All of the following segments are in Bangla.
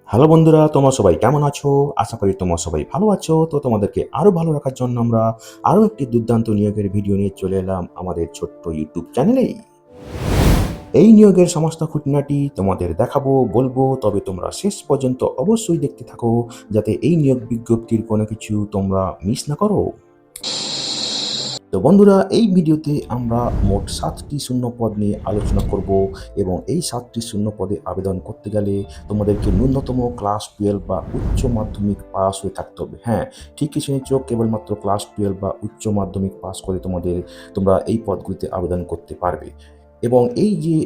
হ্যালো বন্ধুরা, তোমরা সবাই কেমন আছো? আশা করি তোমরা সবাই ভালো আছো। তো তোমাদেরকে আরো ভালো রাখার জন্য আমরা আরো একটি দুর্দান্ত নিয়োগের ভিডিও নিয়ে চলে এলাম আমাদের ছোট্ট ইউটিউব চ্যানেলেই। এই নিয়োগের সমস্ত খুঁটিনাটি তোমাদের দেখাবো, বলবো, তবে তোমরা শেষ পর্যন্ত অবশ্যই দেখতে থাকো যাতে এই নিয়োগ বিজ্ঞপ্তির কোনো কিছু তোমরা মিস না করো। তো বন্ধুরা, এই ভিডিওতে আমরা মোট 7টি শূন্য পদ নিয়ে আলোচনা করব এবং এই 7টি শূন্য পদে আবেদন করতে গেলে তোমাদেরকে ন্যূনতম ক্লাস 12 বা উচ্চ মাধ্যমিক পাস হয়ে থাকতে হবে। হ্যাঁ, ঠিক কিছু নিচ্ছ, কেবলমাত্র ক্লাস 12 বা উচ্চ মাধ্যমিক পাস করে তোমরা এই পদগুলিতে আবেদন করতে পারবে। এবং এই যে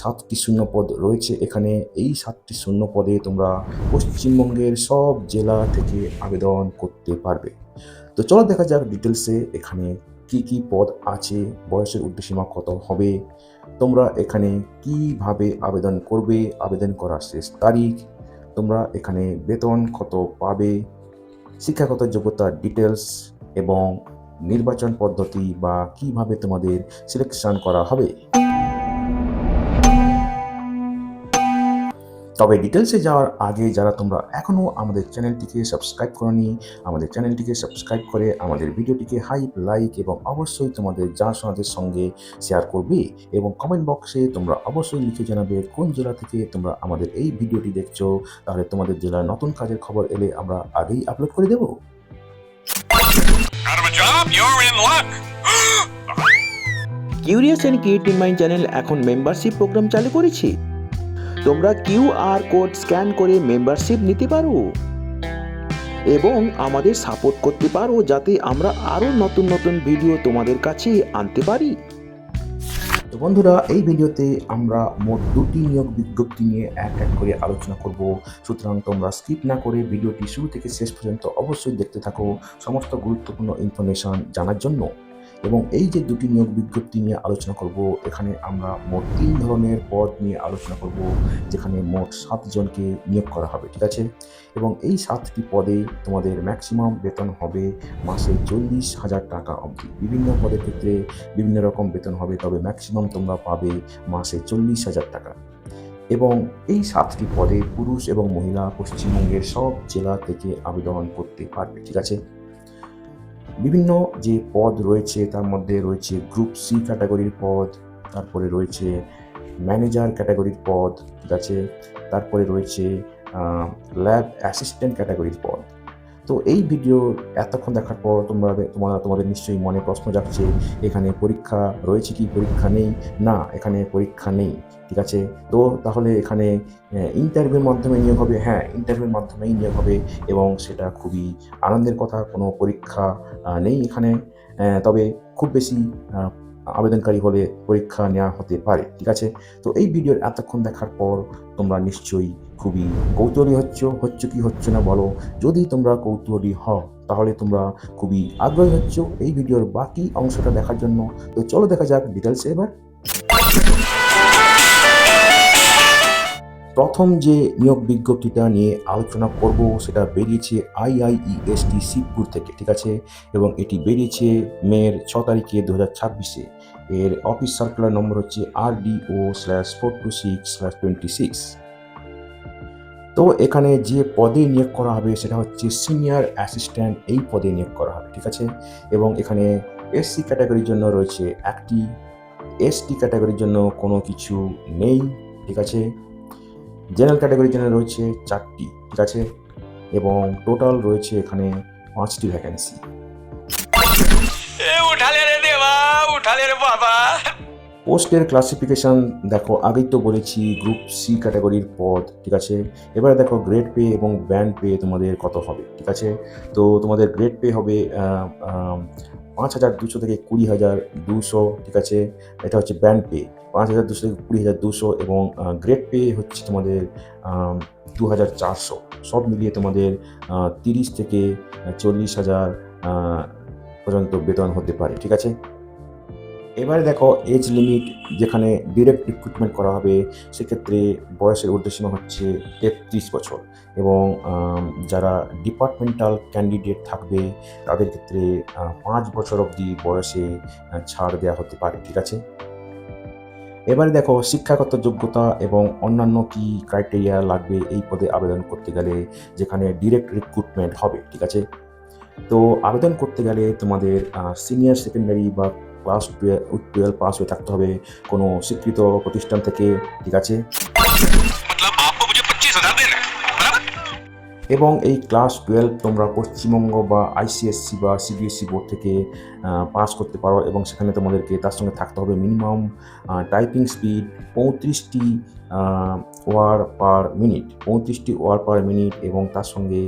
7টি শূন্য পদ রয়েছে এখানে, এই 7টি শূন্য পদে তোমরা পশ্চিমবঙ্গের সব জেলা থেকে আবেদন করতে পারবে। তো চলো দেখা যাক ডিটেলসে এখানে কি কি পদ আছে, বয়সের উর্ধ্বসীমা কত হবে, তোমরা এখানে কিভাবে আবেদন করবে, আবেদন করার শেষ তারিখ, তোমরা এখানে বেতন কত পাবে, শিক্ষাগত যোগ্যতার ডিটেলস এবং নির্বাচন পদ্ধতি বা কিভাবে তোমাদের সিলেকশন করা হবে। তবে ডিটেলসে যাওয়ার আগে যারা তোমরা এখনও আমাদের চ্যানেলটিকে সাবস্ক্রাইব করোনি, আমাদের চ্যানেলটিকে সাবস্ক্রাইব করে আমাদের ভিডিওটিকে লাইক এবং অবশ্যই তোমাদের জানাশোনাদের সঙ্গে শেয়ার করবে এবং কমেন্ট বক্সে তোমরা অবশ্যই লিখে জানাবে কোন জেলা থেকে তোমরা আমাদের এই ভিডিওটি দেখছো। তাহলে তোমাদের জেলার নতুন কাজের খবর এলে আমরা আগেই আপলোড করে দেবো। Curious and creative mind channel এখন মেম্বারশিপ প্রোগ্রাম চালু করেছে। তোমরা কিউআর কোড স্ক্যান করে মেম্বারশিপ নিতে পারো এবং আমাদের সাপোর্ট করতে পারো যাতে আমরা আরও নতুন নতুন ভিডিও তোমাদের কাছে আনতে পারি। তো বন্ধুরা, এই ভিডিওতে আমরা মোট 2টি নিয়োগ বিজ্ঞপ্তি নিয়ে এক এক করে আলোচনা করব। সুতরাং তোমরা স্কিপ না করে ভিডিওটি শুরু থেকে শেষ পর্যন্ত অবশ্যই দেখতে থাকো সমস্ত গুরুত্বপূর্ণ ইনফরমেশন জানার জন্য। এবং এই যে 2টি নিয়োগ বিজ্ঞপ্তি নিয়ে আলোচনা করব, এখানে আমরা মোট 3 ধরনের পদ নিয়ে আলোচনা করব, যেখানে মোট 7 জনকে নিয়োগ করা হবে, ঠিক আছে। এবং এই 7টি পদে তোমাদের ম্যাক্সিমাম বেতন হবে মাসে 40,000 টাকা অবধি। বিভিন্ন পদের ক্ষেত্রে বিভিন্ন রকম বেতন হবে, তবে ম্যাক্সিমাম তোমরা পাবে মাসে 40,000 টাকা। এবং এই 7টি পদে পুরুষ এবং মহিলা পশ্চিমবঙ্গের সব জেলা থেকে আবেদন করতে পারবে, ঠিক আছে। বিভিন্ন যে পদ রয়েছে তার মধ্যে রয়েছে গ্রুপ সি ক্যাটাগরির পদ, তারপরে রয়েছে ম্যানেজার ক্যাটাগরির পদ, ঠিক আছে। তারপরে রয়েছে ল্যাব অ্যাসিস্ট্যান্ট ক্যাটাগরির পদ। তো এই ভিডিও এতক্ষণ দেখার পর তোমাদের নিশ্চয়ই মনে প্রশ্ন জাগছে, এখানে পরীক্ষা রয়েছে কি পরীক্ষা নেই? না, এখানে পরীক্ষা নেই, ঠিক আছে। তো তাহলে এখানে ইন্টারভিউর মাধ্যমে নিয়োগ হবে? হ্যাঁ, ইন্টারভিউর মাধ্যমেই নিয়োগ হবে এবং সেটা খুবই আনন্দের কথা। কোনো পরীক্ষা নেই এখানে, তবে খুব বেশি আবেদনকারী হলে পরীক্ষা নেওয়া হতে পারে, ঠিক আছে। তো এই ভিডিওর এতক্ষণ দেখার পর তোমরা নিশ্চয়ই খুবই কৌতূহলী হচ্ছ কি হচ্ছে না বলো। যদি তোমরা কৌতূহলী হও তাহলে তোমরা খুবই আগ্রহী হচ্ছ এই ভিডিওর বাকি অংশটা দেখার জন্য। তো চলো দেখা যাক ডিটেলসে এবার। প্রথম যে নিয়োগ বিজ্ঞপ্তিটা নিয়ে আলোচনা করব সেটা বেরিয়েছে IIEST শিবপুর থেকে, ঠিক আছে। এবং এটি বেরিয়েছে মের 6 তারিখে 2026-এ। এর অফিস সার্কুলার নম্বর হচ্ছে RDO/426/26। তো এখানে যে পদে নিয়োগ করা হবে সেটা হচ্ছে সিনিয়র অ্যাসিস্ট্যান্ট, এই পদে নিয়োগ করা হবে, ঠিক আছে। এবং এখানে SC ক্যাটাগরির জন্য রয়েছে 1টি, ST ক্যাটাগরির জন্য কোনো কিছু নেই, ঠিক আছে। জেনারেল ক্যাটাগরির জন্য রয়েছে 4টি, ঠিক আছে। এবং টোটাল রয়েছে এখানে 5টি ভ্যাকেন্সি। পোস্টের ক্লাসিফিকেশন দেখো, আগেই তো বলেছি গ্রুপ সি ক্যাটাগরির পদ, ঠিক আছে। এবারে দেখো গ্রেড পে এবং ব্যান্ড পে তোমাদের কত হবে, ঠিক আছে। তো তোমাদের গ্রেড পে হবে 5,200 থেকে 20,200, ঠিক আছে। এটা হচ্ছে ব্যান্ড পে 5,200 থেকে 20,200 এবং গ্রেড পে হচ্ছে তোমাদের 2,400। সব মিলিয়ে তোমাদের 30 থেকে 40,000 পর্যন্ত বেতন হতে পারে, ঠিক আছে। এবারে দেখো এজ লিমিট, যেখানে ডিরেক্ট রিক্রুটমেন্ট করা হবে সেক্ষেত্রে বয়সের ঊর্ধ্বসীমা হচ্ছে 33 বছর এবং যারা ডিপার্টমেন্টাল ক্যান্ডিডেট থাকবে তাদের ক্ষেত্রে 5 বছর অবধি বয়সে ছাড় দেওয়া হতে পারে, ঠিক আছে। এবারে দেখো শিক্ষাগত যোগ্যতা এবং অন্যান্য কি ক্রাইটেরিয়া লাগবে এই পদে আবেদন করতে গেলে, যেখানে ডিরেক্ট রিক্রুটমেন্ট হবে, ঠিক আছে। তো আবেদন করতে গেলে তোমাদের সিনিয়র সেকেন্ডারি বা ক্লাস 12 পাস হয়ে থাকতে হবে কোনো স্বীকৃত প্রতিষ্ঠান থেকে, ঠিক আছে। मतलब आपको मुझे 25,000 देना है, बराबर? এবং এই ক্লাস 12 তোমরা পশ্চিমবঙ্গ বা আইসিএসসি বা সিবিএসসি বোর্ড থেকে পাস করতে পারো, এবং সেখানে তোমাদেরকে তার সঙ্গে থাকতে হবে মিনিমাম টাইপিং স্পিড 35টি ওয়ার্ড পার মিনিট, এবং তার সঙ্গে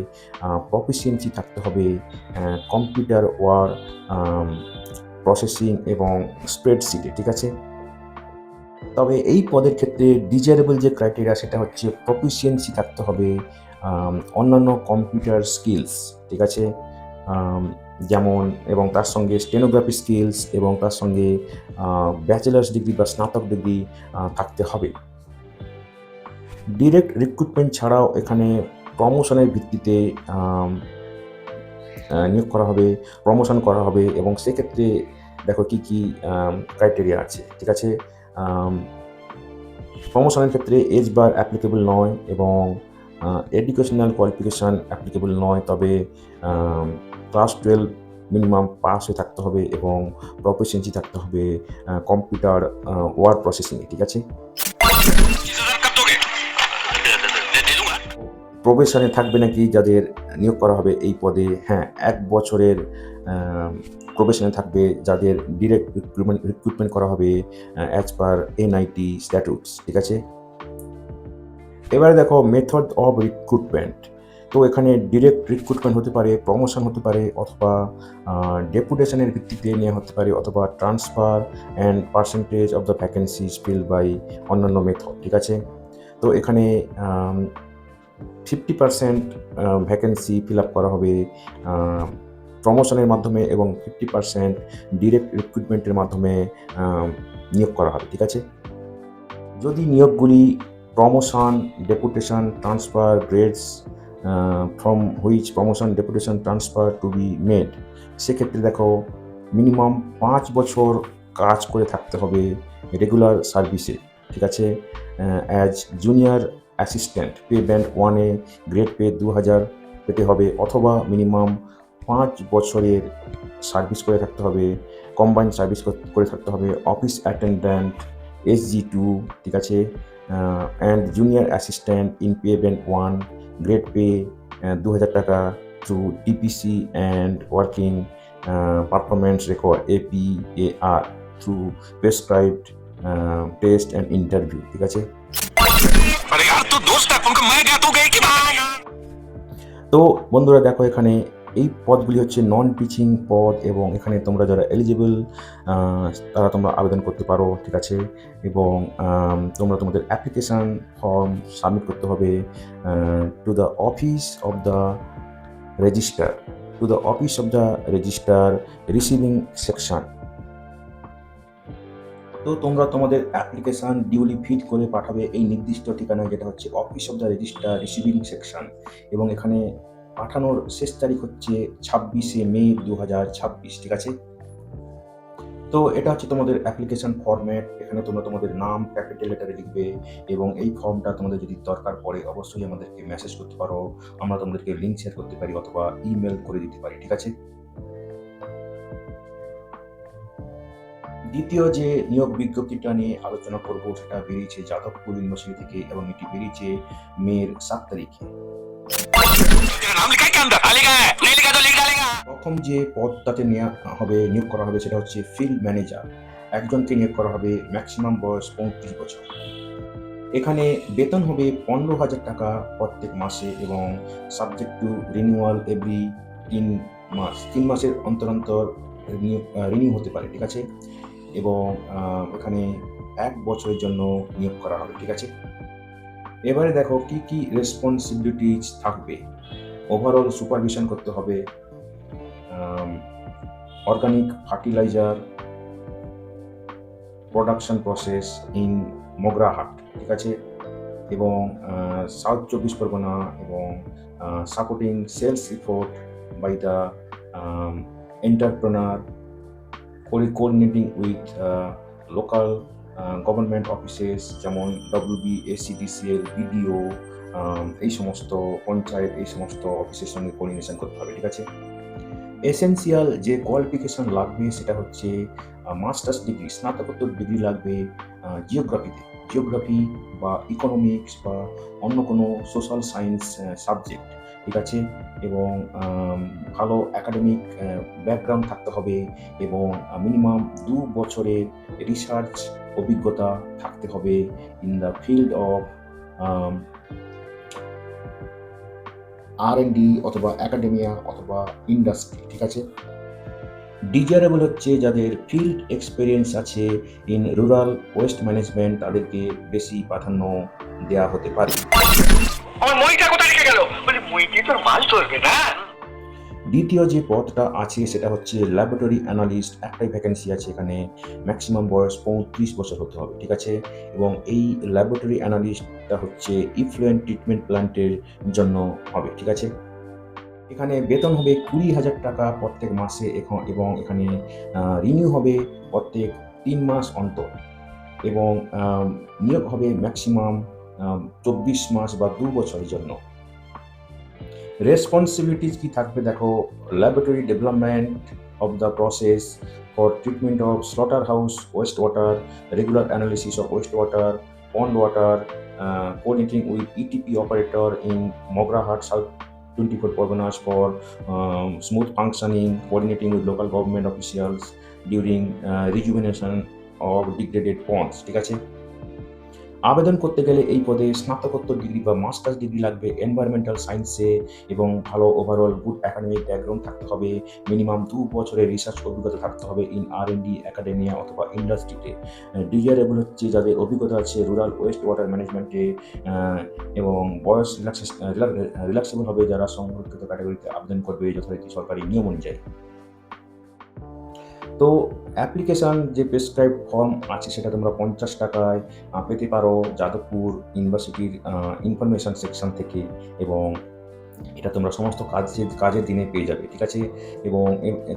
প্রফিসিয়েন্সি থাকতে হবে কম্পিউটার ওয়ার্ড প্রসেসিং এবং স্প্রেডশিটে, ঠিক আছে। তবে এই পদের ক্ষেত্রে ডিজায়ারেবল যে ক্রাইটেরিয়া সেটা হচ্ছে প্রফিসিয়েন্সি থাকতে হবে অন্যান্য কম্পিউটার স্কিলস, ঠিক আছে। আম, যেমন এবং তার সঙ্গে স্টেনোগ্রাফি স্কিলস এবং তার সঙ্গে ব্যাচেলার্স ডিগ্রি বা স্নাতক ডিগ্রি থাকতে হবে। ডিরেক্ট রিক্রুটমেন্ট ছাড়াও এখানে প্রমোশনের ভিত্তিতে নিয়োগ করা হবে, প্রমোশন করা হবে, এবং সেক্ষেত্রে দেখো কি কি ক্রাইটেরিয়া আছে, ঠিক আছে। প্রমোশনের ক্ষেত্রে এজ বার অ্যাপ্লিকেবল নয় এবং এডুকেশনাল কোয়ালিফিকেশান অ্যাপ্লিকেবল নয়, তবে ক্লাস 12 মিনিমাম পাস হয়ে থাকতে হবে এবং প্রফিসিয়েন্সি থাকতে হবে কম্পিউটার ওয়ার্ড প্রসেসিংয়ে, ঠিক আছে। 25,000 कब दोगे? दे दूंगा। প্রবেশনে থাকবে নাকি যাদের নিয়োগ করা হবে এই পদে, হ্যাঁ 1 বছরের প্রবেশনে থাকবে যাদের ডিরেক্ট রিক্রুটমেন্ট করা হবে অ্যাজ পার এনআইটি স্ট্যাটুটস, ঠিক আছে। এবারে দেখো মেথড অফ রিক্রুটমেন্ট। তো এখানে ডিরেক্ট রিক্রুটমেন্ট হতে পারে, প্রমোশন হতে পারে, অথবা ডেপুটেশনের ভিত্তিতে নেওয়া হতে পারে, অথবা transfer and percentage of the vacancies fill by অন্যান্য মেথড, ঠিক আছে। তো এখানে 50% ভ্যাকেন্সি ফিল আপ করা হবে প্রমোশনের মাধ্যমে এবং 50% ডিরেক্ট রিক্রুটমেন্টের মাধ্যমে নিয়োগ করা হবে, ঠিক আছে। যদি নিয়োগগুলি promotion, deputation, transfer, grades from which promotion, deputation, transfer to be made, সেক্ষেত্রে দেখো মিনিমাম 5 বছর কাজ করে থাকতে হবে রেগুলার সার্ভিসে, ঠিক আছে। As junior assistant pay band 1-এ গ্রেড পে 2000 পেতে হবে, অথবা মিনিমাম 5 বছরের সার্ভিস করে থাকতে হবে, কম্বাইন্ড সার্ভিস করে থাকতে হবে অফিস অ্যাটেন্ড্যান্ট SG2, ঠিক আছে। And junior assistant in pay band 1 grade pay 2000 টাকা through DPC and working performance record APAR through prescribed test and interview, ঠিক আছে। अरे यार तू दोस्त है, उनको मैं क्या तू गई कि भाई? তো বন্ধুরা দেখো এখানে এই পদগুলি হচ্ছে নন টিচিং পদ, এবং এখানে তোমরা যারা এলিজিবল তারা তোমরা আবেদন করতে পারো, ঠিক আছে। এবং তোমরা তোমাদের অ্যাপ্লিকেশান ফর্ম সাবমিট করতে হবে to the office of the register receiving section. তো তোমরা তোমাদের অ্যাপ্লিকেশান ডিউলি ফিট করে পাঠাবে এই নির্দিষ্ট ঠিকানায়, যেটা হচ্ছে office of the register receiving section, এবং এখানে পাঠানোর শেষ তারিখ হচ্ছে 26শে মে 2026, ঠিক আছে। তো এটা হচ্ছে তোমাদের অ্যাপ্লিকেশন ফরম্যাট। এখানে তোমরা তোমাদের নাম ক্যাপিটাল লেটারে লিখবে, এবং এই ফর্মটা তোমাদের যদি দরকার পড়ে অবশ্যই আমাদেরকে মেসেজ করতে পারো, আমরা তোমাদেরকে লিঙ্ক শেয়ার করতে পারি অথবা ইমেল করে দিতে পারি, ঠিক আছে। দ্বিতীয় যে নিয়োগ বিজ্ঞপ্তিটা নিয়ে আলোচনা করব সেটা বেরিয়েছে যাদবপুর ইউনিভার্সিটি থেকে, এবং এটি বেরিয়েছে মের 7 তারিখে। तेरा नाम लिखा है क्या अंदर? हाँ, लिखा है, नहीं लिखा तो लिख डालेगा। প্রথম যে পদটাতে নিয়োগ করা হবে সেটা হচ্ছে ফিল্ড ম্যানেজার। একজনকে নিয়োগ করা হবে, ম্যাক্সিমাম বয়স 35 বছর। এখানে বেতন হবে 15,000 টাকা প্রত্যেক মাসে, এবং সাবজেক্ট টু রিনিউয়াল এভরি 3 মাসের অন্তর রিনিউ হতে পারে, ঠিক আছে। এবং এখানে 1 বছরের জন্য নিয়োগ করা হবে, ঠিক আছে। এবারে দেখো কি কি রেসপন্সিবিলিটিস থাকবে। ওভারঅল সুপারভিশন করতে হবে organic fertiliser production process in Mograhat, ঠিক আছে। এবং সাউথ 24 পরগনা, এবং supporting sales effort by the entrepreneur, coordinating with local government offices যেমন WBACDCL, বিডিও, এই সমস্ত পঞ্চায়েত, এই সমস্ত অফিসের সঙ্গে কোঅর্ডিনেশন করতে হবে, ঠিক আছে? এসেনশিয়াল যে কোয়ালিফিকেশন লাগবে সেটা হচ্ছে মাস্টার্স ডিগ্রি, স্নাতকোত্তর ডিগ্রি লাগবে জিওগ্রাফি বা ইকোনমিক্স বা অন্য কোনো সোশ্যাল সায়েন্স সাবজেক্ট, ঠিক আছে? এবং ভালো একাডেমিক ব্যাকগ্রাউন্ড থাকতে হবে এবং মিনিমাম 2 বছরের রিসার্চ অভিজ্ঞতা থাকতে হবে in the field of R&D অথবা একাডেমিয়া অথবা ইন্ডাস্ট্রি, ঠিক আছে? ডিজারেবল হচ্ছে যাদের ফিল্ড এক্সপিরিয়েন্স আছে ইন রুরাল ওয়েস্ট ম্যানেজমেন্ট, তাদেরকে বেশি প্রাধান্য দেওয়া হতে পারে। আমার মইটা কোথায় রেখে গেল? বলি মই দিয়ে তোর মাল চলবে না। দ্বিতীয় যে পদটা আছে সেটা হচ্ছে ল্যাবরেটরি অ্যানালিস্ট, একটাই ভ্যাকেন্সি আছে এখানে, ম্যাক্সিমাম বয়স 35 বছর হতে হবে, ঠিক আছে? এবং এই ল্যাবরেটরি অ্যানালিস্টটা হচ্ছে ইফ্লুয়েন্ট ট্রিটমেন্ট প্ল্যান্টের জন্য হবে, ঠিক আছে? এখানে বেতন হবে 20,000 টাকা প্রত্যেক মাসে এবং এখানে রিনিউ হবে প্রত্যেক 3 মাস অন্তর এবং নিয়োগ হবে ম্যাক্সিমাম 24 মাস বা 2 বছরের জন্য। রেসপন্সিবিলিটিস কি থাকবে দেখো, laboratory development of the process for treatment of slaughter house West water, regular analysis of West water, pond water, coordinating with ETP operator in Mograhat, South 24 Parganas for smooth functioning, coordinating with local government officials during rejuvenation of degraded ponds, ঠিক আছে? আবেদন করতে গেলে এই পদে স্নাতকোত্তর ডিগ্রি বা মাস্টার্স ডিগ্রি লাগবে এনভায়রনমেন্টাল সায়েন্সে এবং ভালো ওভারঅল গুড একাডেমিক ব্যাকগ্রাউন্ড থাকতে হবে, মিনিমাম 2 বছরের রিসার্চ অভিজ্ঞতা থাকতে হবে ইন R&D, একাডেমিয়া অথবা ইন্ডাস্ট্রিতে। ডিজারেবল হচ্ছে যাদের অভিজ্ঞতা আছে রুরাল ওয়েস্ট ওয়াটার ম্যানেজমেন্টে এবং বয়স রিল্যাক্সেবল হবে যারা সংরক্ষিত ক্যাটাগরিতে আবেদন করবে যথারীতি সরকারি নিয়ম অনুযায়ী। তো অ্যাপ্লিকেশান যে প্রেসক্রাইব ফর্ম আছে সেটা তোমরা 50 টাকায় পেতে পারো যাদবপুর ইউনিভার্সিটির ইনফরমেশন সেকশন থেকে এবং এটা তোমরা সমস্ত কাজের দিনে পেয়ে যাবে, ঠিক আছে? এবং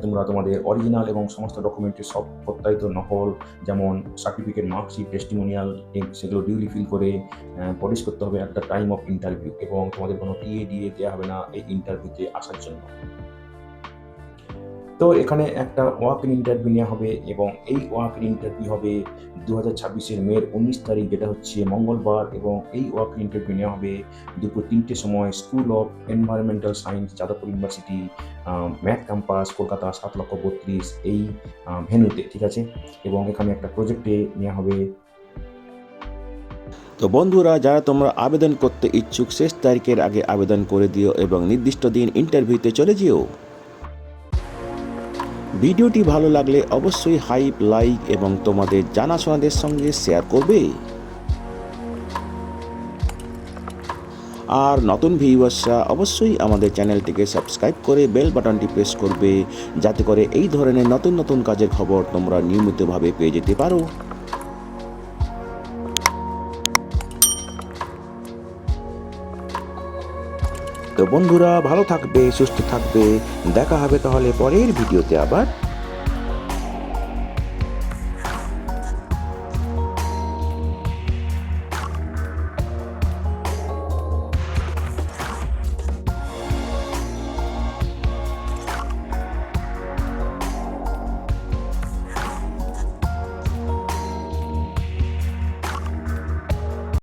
তোমরা তোমাদের অরিজিনাল এবং সমস্ত ডকুমেন্টের সব প্রত্যায়িত নকল যেমন সার্টিফিকেট, মার্কশিট, টেস্টিমোনিয়াল সেগুলো ডিউলি ফিল করে পলিশ করতে হবে at the time of interview এবং তোমাদের কোনো টিএ দেওয়া হবে না এই ইন্টারভিউতে আসার জন্য। তো এখানে একটা ওয়াক ইন ইন্টারভিউ নেওয়া হবে এবং এই ওয়াক ইন ইন্টারভিউ হবে 2026 মের 19 তারিখ, যেটা হচ্ছে মঙ্গলবার, এবং এই ওয়াক ইন ইন্টারভিউ নেওয়া হবে দুপুর 3টের সময় school of environmental science, Jadavpur university, math campus, Kolkata 7,32,000 এই ভেন্যুতে, ঠিক আছে? এবং এখানে একটা প্রজেক্টে নেওয়া হবে। তো বন্ধুরা, যারা তোমরা আবেদন করতে ইচ্ছুক শেষ তারিখের আগে আবেদন করে দিও এবং নির্দিষ্ট দিন ইন্টারভিউতে চলে যেও। ভিডিওটি ভালো লাগলে অবশ্যই হাইপ, লাইক এবং তোমাদের জানাশোনাদের সঙ্গে শেয়ার করবে। আর নতুন ভিউয়ার্সরা অবশ্যই আমাদের চ্যানেলটিকে সাবস্ক্রাইব করে বেল বাটনটি প্রেস করবে যাতে করে এই ধরনের নতুন নতুন কাজের খবর তোমরা নিয়মিতভাবে পেয়ে যেতে পারো। তো বন্ধুরা, ভালো থাকবে, সুস্থ থাকবে, দেখা হবে তাহলে পরের ভিডিওতে আবার।